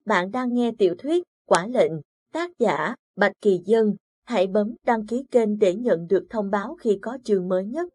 Bạn đang nghe tiểu thuyết Quả lệnh, tác giả Bạch Kỳ Dân. Hãy bấm đăng ký kênh để nhận được thông báo khi có chương mới nhất.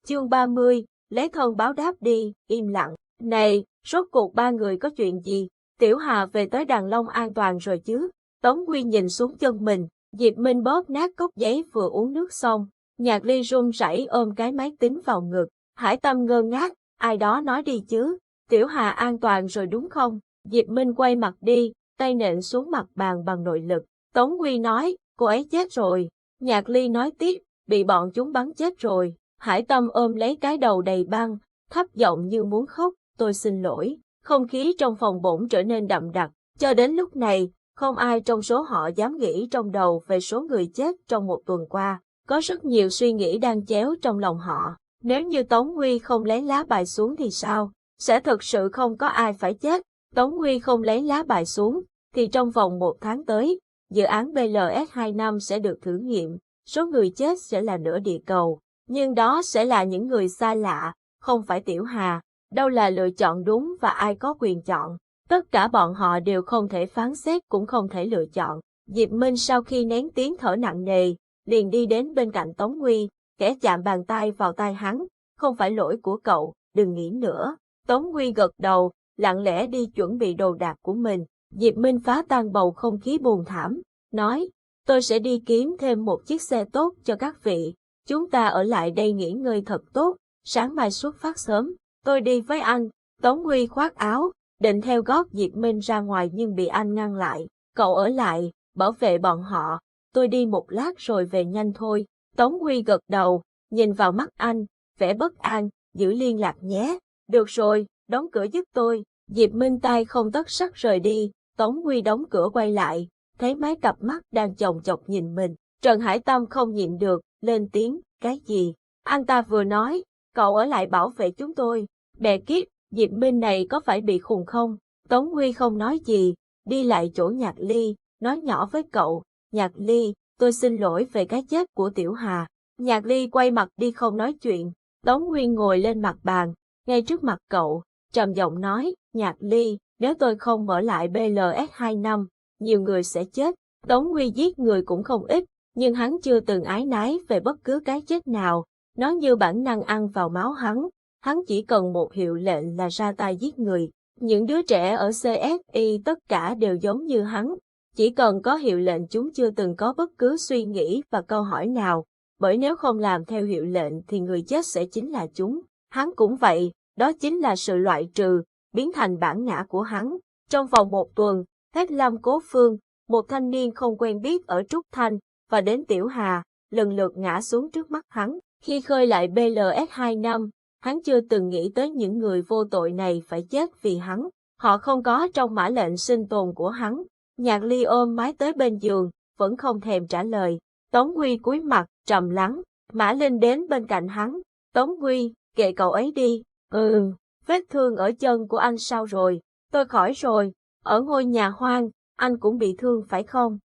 Chương 30, lấy thân báo đáp đi, im lặng. Này, rốt cuộc ba người có chuyện gì? Tiểu Hà về tới Đàn Long an toàn rồi chứ? Tống Quy nhìn xuống chân mình, Diệp Minh bóp nát cốc giấy vừa uống nước xong. Nhạc Ly run rẩy ôm cái máy tính vào ngực. Hải Tâm ngơ ngác, ai đó nói đi chứ? Tiểu Hà an toàn rồi đúng không? Diệp Minh quay mặt đi, tay nện xuống mặt bàn bằng nội lực. Tống Quy nói, cô ấy chết rồi. Nhạc Ly nói tiếp, bị bọn chúng bắn chết rồi. Hải Tâm ôm lấy cái đầu đầy băng, thấp giọng như muốn khóc, tôi xin lỗi. Không khí trong phòng bỗng trở nên đậm đặc. Cho đến lúc này, không ai trong số họ dám nghĩ trong đầu về số người chết trong một tuần qua. Có rất nhiều suy nghĩ đang chéo trong lòng họ. Nếu như Tống Huy không lấy lá bài xuống thì sao? Sẽ thực sự không có ai phải chết. Tống Huy không lấy lá bài xuống, thì trong vòng 1 tháng tới, dự án BLS-25 sẽ được thử nghiệm. Số người chết sẽ là nửa địa cầu. Nhưng đó sẽ là những người xa lạ, không phải Tiểu Hà. Đâu là lựa chọn đúng và ai có quyền chọn. Tất cả bọn họ đều không thể phán xét cũng không thể lựa chọn. Diệp Minh sau khi nén tiếng thở nặng nề, liền đi đến bên cạnh Tống Huy, khẽ chạm bàn tay vào tai hắn. Không phải lỗi của cậu, đừng nghĩ nữa. Tống Huy gật đầu, lặng lẽ đi chuẩn bị đồ đạc của mình. Diệp Minh phá tan bầu không khí buồn thảm, nói, tôi sẽ đi kiếm thêm một chiếc xe tốt cho các vị. Chúng ta ở lại đây nghỉ ngơi thật tốt, sáng mai xuất phát sớm. Tôi đi với anh. Tống Huy khoác áo, định theo gót Diệp Minh ra ngoài nhưng bị anh ngăn lại. Cậu ở lại, bảo vệ bọn họ. Tôi đi một lát rồi về nhanh thôi. Tống Huy gật đầu, nhìn vào mắt anh, vẻ bất an, giữ liên lạc nhé. Được rồi, đóng cửa giúp tôi. Diệp Minh tay không tất sắc rời đi. Tống Huy đóng cửa quay lại, thấy mấy cặp mắt đang chòng chọc nhìn mình. Trần Hải Tâm không nhịn được, lên tiếng, cái gì? Anh ta vừa nói, cậu ở lại bảo vệ chúng tôi. Bè kiếp, Diệp Minh này có phải bị khùng không? Tống Huy không nói gì, đi lại chỗ Nhạc Ly, nói nhỏ với cậu, Nhạc Ly, tôi xin lỗi về cái chết của Tiểu Hà. Nhạc Ly quay mặt đi không nói chuyện. Tống Huy ngồi lên mặt bàn, ngay trước mặt cậu, trầm giọng nói, Nhạc Ly, nếu tôi không mở lại BLS-25, nhiều người sẽ chết. Tống Huy giết người cũng không ít, nhưng hắn chưa từng ái nái về bất cứ cái chết nào. Nó như bản năng ăn vào máu hắn chỉ cần một hiệu lệnh là ra tay giết người. Những đứa trẻ ở CSI tất cả đều giống như hắn, chỉ cần có hiệu lệnh chúng chưa từng có bất cứ suy nghĩ và câu hỏi nào, bởi nếu không làm theo hiệu lệnh thì người chết sẽ chính là chúng. Hắn cũng vậy, đó chính là sự loại trừ, biến thành bản ngã của hắn. Trong vòng 1 tuần, hết Lâm Cố Phương, một thanh niên không quen biết ở Trúc Thanh, và đến Tiểu Hà, lần lượt ngã xuống trước mắt hắn. Khi khơi lại BLS-25, hắn chưa từng nghĩ tới những người vô tội này phải chết vì hắn. Họ không có trong mã lệnh sinh tồn của hắn. Nhạc Ly ôm máy tới bên giường, vẫn không thèm trả lời. Tống Huy cúi mặt, trầm lắng. Mã Linh đến bên cạnh hắn. Tống Huy, kệ cậu ấy đi. Vết thương ở chân của anh sao rồi? Tôi khỏi rồi. Ở ngôi nhà hoang, anh cũng bị thương phải không?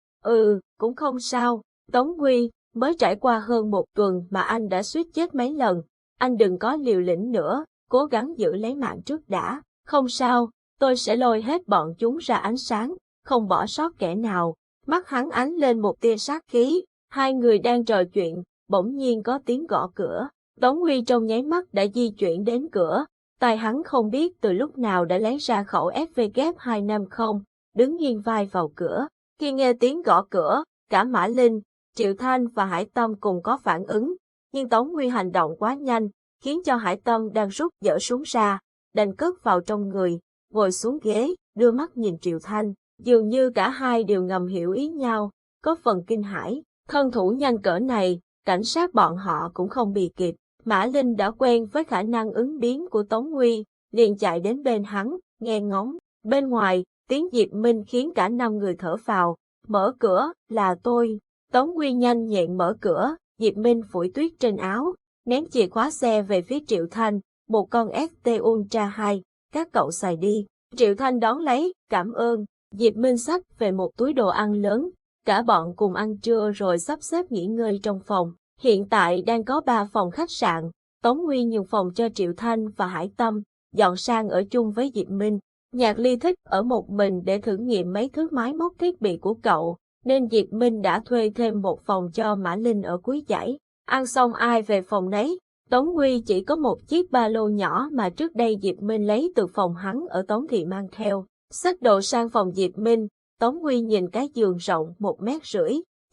Cũng không sao. Tống Huy, mới trải qua hơn 1 tuần mà anh đã suýt chết mấy lần. Anh đừng có liều lĩnh nữa, cố gắng giữ lấy mạng trước đã. Không sao, tôi sẽ lôi hết bọn chúng ra ánh sáng, không bỏ sót kẻ nào. Mắt hắn ánh lên một tia sát khí. Hai người đang trò chuyện, bỗng nhiên có tiếng gõ cửa. Tống Huy trong nháy mắt đã di chuyển đến cửa. Tay hắn không biết từ lúc nào đã lấy ra khẩu FV250, đứng nghiêng vai vào cửa. Khi nghe tiếng gõ cửa, cả Mã Linh, Triệu Thanh và Hải Tâm cùng có phản ứng. Nhưng Tống Huy hành động quá nhanh, khiến cho Hải Tâm đang rút dở súng ra, đành cất vào trong người, ngồi xuống ghế, đưa mắt nhìn Triệu Thanh. Dường như cả hai đều ngầm hiểu ý nhau, có phần kinh hãi. Thân thủ nhanh cỡ này, cảnh sát bọn họ cũng không bì kịp. Mã Linh đã quen với khả năng ứng biến của Tống Huy, liền chạy đến bên hắn, nghe ngóng. Bên ngoài, tiếng Diệp Minh khiến cả 5 người thở phào. Mở cửa, là tôi. Tống Huy nhanh nhẹn mở cửa, Diệp Minh phủi tuyết trên áo, ném chìa khóa xe về phía Triệu Thanh, một con ST Ultra 2, các cậu xài đi. Triệu Thanh đón lấy, cảm ơn. Diệp Minh xách về một túi đồ ăn lớn, cả bọn cùng ăn trưa rồi sắp xếp nghỉ ngơi trong phòng. Hiện tại đang có 3 phòng khách sạn, Tống Huy nhường phòng cho Triệu Thanh và Hải Tâm, dọn sang ở chung với Diệp Minh. Nhạc Ly thích ở một mình để thử nghiệm mấy thứ máy móc thiết bị của cậu, nên Diệp Minh đã thuê thêm một phòng cho Mã Linh ở cuối dãy. Ăn xong ai về phòng nấy, Tống Huy chỉ có một chiếc ba lô nhỏ mà trước đây Diệp Minh lấy từ phòng hắn ở Tống Thị mang theo. Xách đồ sang phòng Diệp Minh, Tống Huy nhìn cái giường rộng 1,5 mét,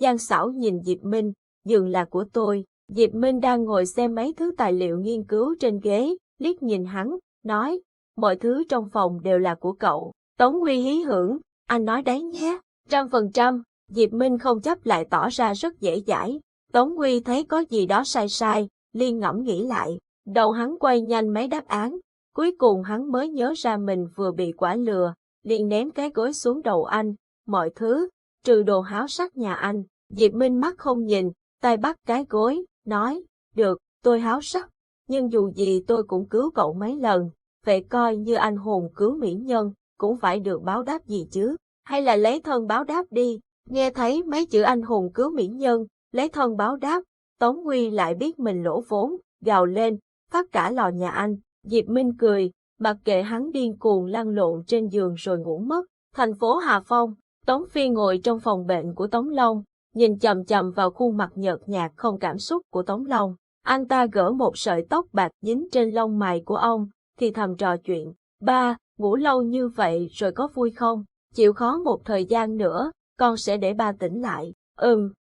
Giang Sảo nhìn Diệp Minh, giường là của tôi. Diệp Minh đang ngồi xem mấy thứ tài liệu nghiên cứu trên ghế, liếc nhìn hắn, nói, mọi thứ trong phòng đều là của cậu. Tống Huy hí hưởng, anh nói đấy nhé, 100%, Diệp Minh không chấp lại tỏ ra rất dễ dãi. Tống Huy thấy có gì đó sai sai, liên ngẫm nghĩ lại, đầu hắn quay nhanh mấy đáp án, cuối cùng hắn mới nhớ ra mình vừa bị quả lừa, liền ném cái gối xuống đầu anh, mọi thứ, trừ đồ háo sắc nhà anh. Diệp Minh mắt không nhìn, tay bắt cái gối, nói, được, tôi háo sắc, nhưng dù gì tôi cũng cứu cậu mấy lần, vậy coi như anh hùng cứu mỹ nhân, cũng phải được báo đáp gì chứ, hay là lấy thân báo đáp đi. Nghe thấy mấy chữ anh hùng cứu mỹ nhân, lấy thân báo đáp, Tống Huy lại biết mình lỗ vốn, gào lên, phát cả lò nhà anh. Diệp Minh cười, mặc kệ hắn điên cuồng lăn lộn trên giường rồi ngủ mất. Thành phố Hà Phong, Tống Phi ngồi trong phòng bệnh của Tống Long, nhìn chằm chằm vào khuôn mặt nhợt nhạt không cảm xúc của Tống Long. Anh ta gỡ một sợi tóc bạc dính trên lông mày của ông, thì thầm trò chuyện. Ba, ngủ lâu như vậy rồi có vui không? Chịu khó một thời gian nữa, con sẽ để ba tỉnh lại.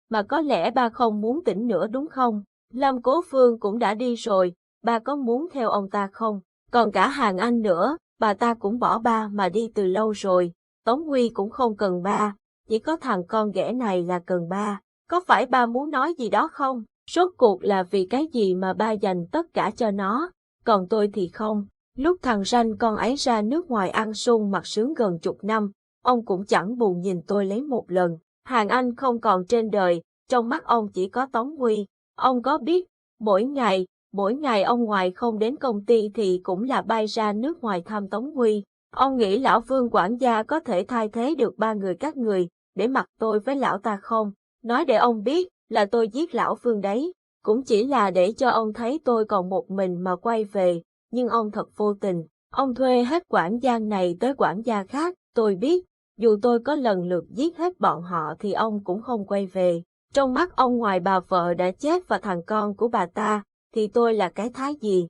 Mà có lẽ ba không muốn tỉnh nữa đúng không? Lâm Cố Phương cũng đã đi rồi, ba có muốn theo ông ta không? Còn cả Hàng Anh nữa, bà ta cũng bỏ ba mà đi từ lâu rồi. Tống Huy cũng không cần ba, chỉ có thằng con ghẻ này là cần ba. Có phải ba muốn nói gì đó không? Rốt cuộc là vì cái gì mà ba dành tất cả cho nó, còn tôi thì không. Lúc thằng ranh con ấy ra nước ngoài ăn sung mặc sướng gần chục năm, ông cũng chẳng buồn nhìn tôi lấy một lần. Hàng Anh không còn trên đời, trong mắt ông chỉ có Tống Huy. Ông có biết, mỗi ngày ông ngoài không đến công ty thì cũng là bay ra nước ngoài thăm Tống Huy. Ông nghĩ lão Vương quản gia có thể thay thế được ba người các người, để mặc tôi với lão ta không? Nói để ông biết là tôi giết lão Vương đấy, cũng chỉ là để cho ông thấy tôi còn một mình mà quay về, nhưng ông thật vô tình. Ông thuê hết quản gia này tới quản gia khác, tôi biết, dù tôi có lần lượt giết hết bọn họ thì ông cũng không quay về. Trong mắt ông ngoài bà vợ đã chết và thằng con của bà ta, thì tôi là cái thái gì?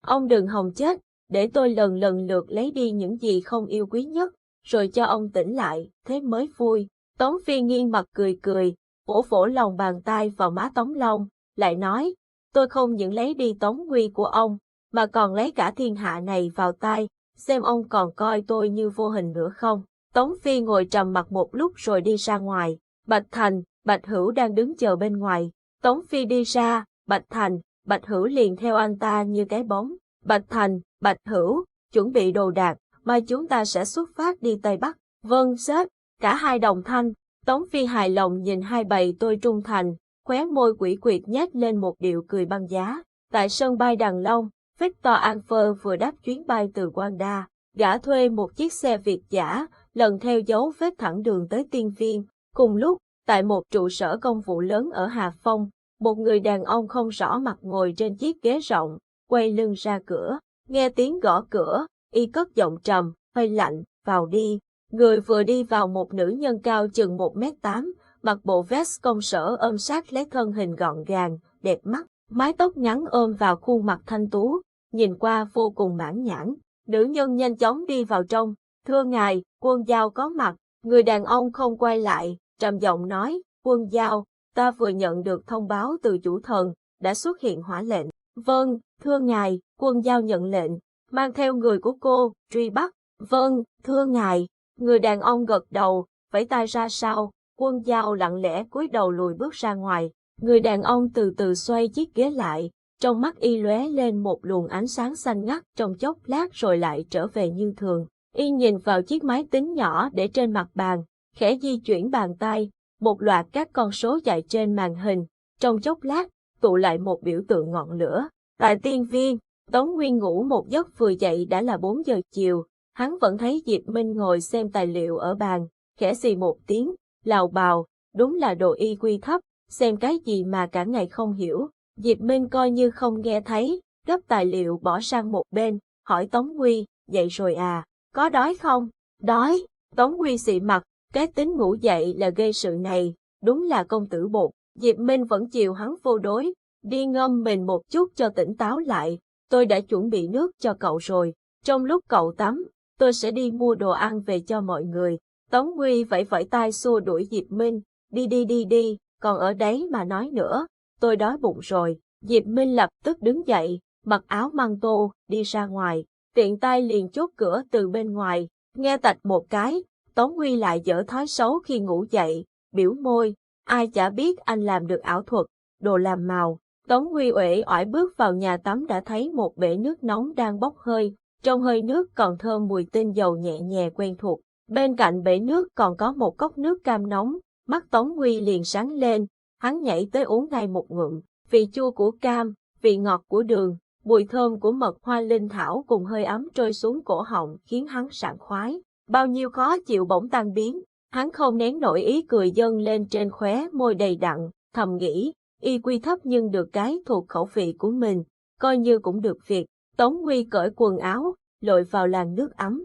Ông đừng hòng chết, để tôi lần lượt lấy đi những gì không yêu quý nhất, rồi cho ông tỉnh lại, thế mới vui. Tống Phi nghiêng mặt cười, vỗ lòng bàn tay vào má Tống Long, lại nói, tôi không những lấy đi Tống Huy của ông, mà còn lấy cả thiên hạ này vào tay, xem ông còn coi tôi như vô hình nữa không. Tống Phi ngồi trầm mặc một lúc rồi đi ra ngoài. Bạch Thành, Bạch Hữu đang đứng chờ bên ngoài. Tống Phi đi ra, Bạch Hữu liền theo anh ta như cái bóng. Bạch Thành, Bạch Hữu, chuẩn bị đồ đạc, mai chúng ta sẽ xuất phát đi Tây Bắc. Vâng, sếp, cả hai đồng thanh. Tống Phi hài lòng nhìn hai bầy tôi trung thành, khóe môi quỷ quyệt nhếch lên một điệu cười băng giá. Tại sân bay Đằng Long, Victor Anfer vừa đáp chuyến bay từ Wanda. Gã thuê một chiếc xe Việt giả, lần theo dấu vết thẳng đường tới Tiên Viên. Cùng lúc, tại một trụ sở công vụ lớn ở Hà Phong, một người đàn ông không rõ mặt ngồi trên chiếc ghế rộng, quay lưng ra cửa. Nghe tiếng gõ cửa, y cất giọng trầm, hơi lạnh, vào đi. Người vừa đi vào một nữ nhân cao chừng 1,8 m, mặc bộ vest công sở ôm sát lấy thân hình gọn gàng, đẹp mắt, mái tóc ngắn ôm vào khuôn mặt thanh tú, nhìn qua vô cùng mãn nhãn. Nữ nhân nhanh chóng đi vào trong. Thưa ngài, Quân Giao có mặt. Người đàn ông không quay lại, trầm giọng nói, Quân Giao, ta vừa nhận được thông báo từ chủ thần, đã xuất hiện hỏa lệnh. Vâng, thưa ngài, Quân Giao nhận lệnh, mang theo người của cô, truy bắt. Vâng, thưa ngài. Người đàn ông gật đầu, vẫy tay ra sau, Quân Giao lặng lẽ cúi đầu lùi bước ra ngoài. Người đàn ông từ từ xoay chiếc ghế lại, trong mắt y lóe lên một luồng ánh sáng xanh ngắt trong chốc lát rồi lại trở về như thường. Y nhìn vào chiếc máy tính nhỏ để trên mặt bàn, khẽ di chuyển bàn tay, một loạt các con số chạy trên màn hình, trong chốc lát, tụ lại một biểu tượng ngọn lửa. Tại Tiên Viên, Tống Nguyên ngủ một giấc vừa dậy đã là 4 giờ chiều, hắn vẫn thấy Diệp Minh ngồi xem tài liệu ở bàn, khẽ xì một tiếng, lào bào, đúng là đồ y quy thấp, xem cái gì mà cả ngày không hiểu. Diệp Minh coi như không nghe thấy, gấp tài liệu bỏ sang một bên, hỏi Tống Huy, dậy rồi à, có đói không? Đói, Tống Huy xị mặt, cái tính ngủ dậy là gây sự này, đúng là công tử bột. Diệp Minh vẫn chiều hắn vô đối, đi ngâm mình một chút cho tỉnh táo lại, tôi đã chuẩn bị nước cho cậu rồi, trong lúc cậu tắm, tôi sẽ đi mua đồ ăn về cho mọi người. Tống Huy vẫy vẫy tay xua đuổi Diệp Minh, đi, còn ở đấy mà nói nữa, tôi đói bụng rồi. Diệp Minh lập tức đứng dậy, mặc áo măng tô, đi ra ngoài, tiện tay liền chốt cửa từ bên ngoài, nghe tạch một cái, Tống Huy lại dở thói xấu khi ngủ dậy, biểu môi, ai chả biết anh làm được ảo thuật, đồ làm màu. Tống Huy uể oải bước vào nhà tắm đã thấy một bể nước nóng đang bốc hơi, trong hơi nước còn thơm mùi tinh dầu nhẹ nhẹ quen thuộc. Bên cạnh bể nước còn có một cốc nước cam nóng, mắt Tống Huy liền sáng lên, hắn nhảy tới uống ngay một ngụm, vị chua của cam, vị ngọt của đường, mùi thơm của mật hoa linh thảo cùng hơi ấm trôi xuống cổ họng khiến hắn sảng khoái. Bao nhiêu khó chịu bỗng tan biến, hắn không nén nổi ý cười dâng lên trên khóe môi đầy đặn, thầm nghĩ, y quy thấp nhưng được cái thuộc khẩu vị của mình, coi như cũng được việc. Tống Huy cởi quần áo, lội vào làn nước ấm,